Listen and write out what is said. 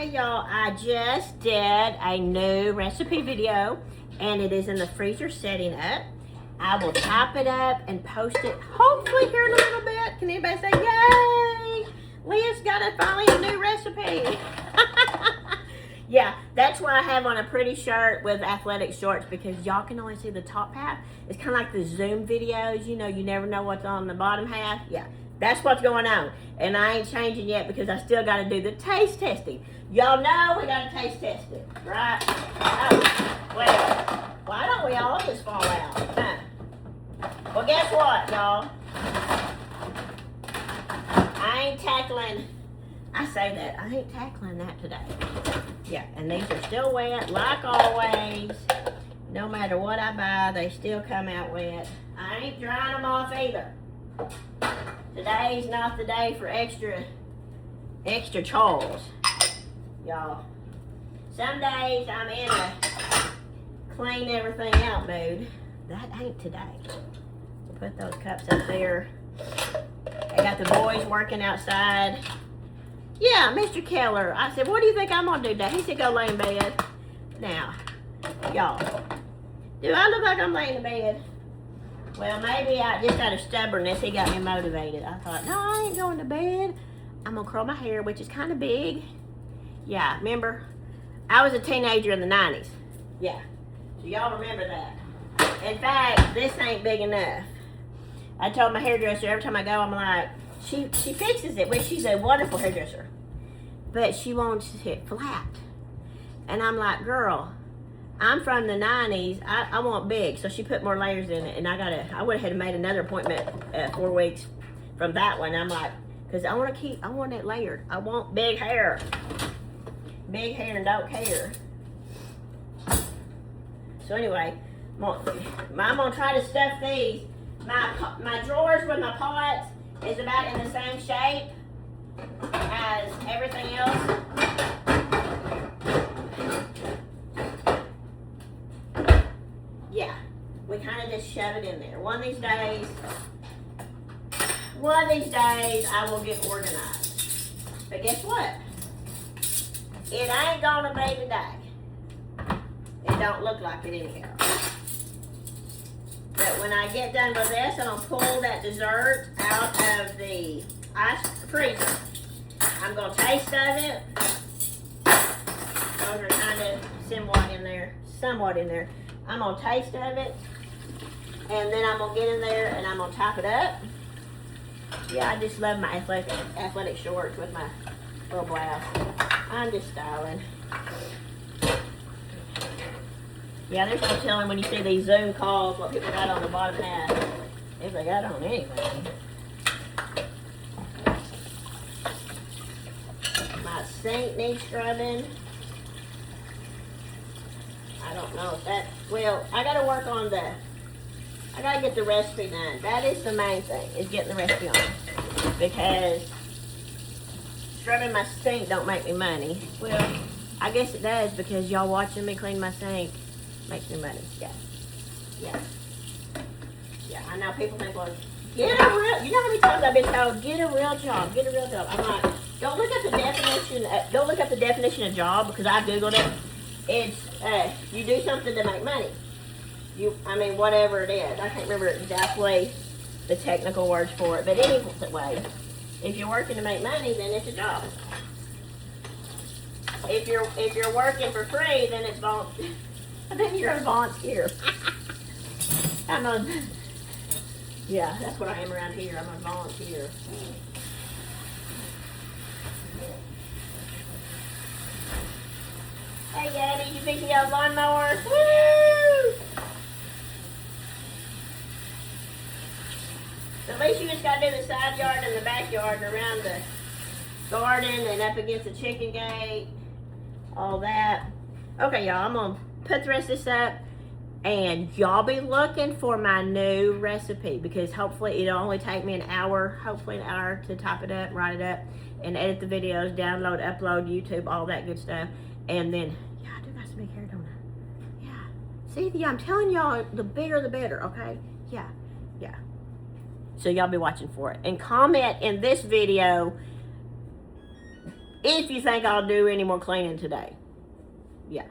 Hey y'all, I just did a new recipe video and it is in the freezer setting up. I will chop it up and post it hopefully here in a little bit. Can anybody say yay? Leah's got finally a new recipe. Yeah, that's why I have on a pretty shirt with athletic shorts, because y'all can only see the top half. It's kind of like the Zoom videos, you know, you never know what's on the bottom half. Yeah, that's what's going on. And I ain't changing yet because I still got to do the taste testing. Y'all know we got to taste test it, right? Oh, well, why don't we all just fall out? Huh? Well, guess what, y'all? I ain't tackling, I say that, I ain't tackling that today. Yeah, and these are still wet, like always. No matter what I buy, they still come out wet. I ain't drying them off either. Today's not the day for extra chores, y'all. Some days I'm in a clean everything out mood. That ain't today. We'll put those cups up there. I got the boys working outside. Yeah, Mr. Keller. I said, what do you think I'm gonna do today? He said, go lay in bed. Now, y'all, do I look like I'm laying in bed? Well, maybe I just out of stubbornness, he got me motivated. I thought, no, I ain't going to bed. I'm gonna curl my hair, which is kind of big. Yeah, remember? I was a teenager in the 90s. Yeah, so y'all remember that. In fact, this ain't big enough. I told my hairdresser every time I go, I'm like, she fixes it, which she's a wonderful hairdresser, but she wants it flat. And I'm like, girl, I'm from the 90s. I want big. So she put more layers in it, and I would have made another appointment 4 weeks from that one. I'm like, because I want it layered. I want big hair. Big hair and don't care. So anyway, I'm gonna try to stuff these. My drawers with my pots is about in the same shape as everything else. Yeah, we kind of just shove it in there. One of these days, I will get organized. But guess what? It ain't gonna be today. It don't look like it anyhow. But when I get done with this, I'm gonna pull that dessert out of the ice freezer. I'm gonna taste of it. Those are kind of somewhat in there. I'm gonna taste of it, and then I'm gonna get in there and I'm gonna top it up. Yeah, I just love my athletic shorts with my little blouse. I'm just styling. Yeah, there's no telling when you see these Zoom calls what people got on the bottom half, if they got on anything. My sink needs scrubbing. I don't know if that, well, I gotta work on I gotta get the recipe done. That is the main thing, is getting the recipe on. Because scrubbing my sink don't make me money. Well, I guess it does, because y'all watching me clean my sink makes me money. Yeah. I know people think, well, you know how many times I've been told, get a real job. I'm like, don't look up the definition of job, because I Googled it. It's, you do something to make money. Whatever it is. I can't remember exactly the technical words for it, but anyway, if you're working to make money, then it's a job. If you're working for free, then it's then you're a volunteer. Yeah, that's what I am around here. I'm a volunteer. Hey, Daddy, you fixing your lawnmower? Woo! So at least you just got to do the side yard and the backyard and around the garden and up against the chicken gate, all that. Okay, y'all, I'm going to put the rest of this up, and y'all be looking for my new recipe, because hopefully it'll only take me an hour to top it up, write it up, and edit the videos, download, upload, YouTube, all that good stuff. And then, yeah, I do got some big hair, don't I? Yeah. See, yeah, I'm telling y'all, the bigger the better, okay? Yeah. So y'all be watching for it. And comment in this video if you think I'll do any more cleaning today. Yeah.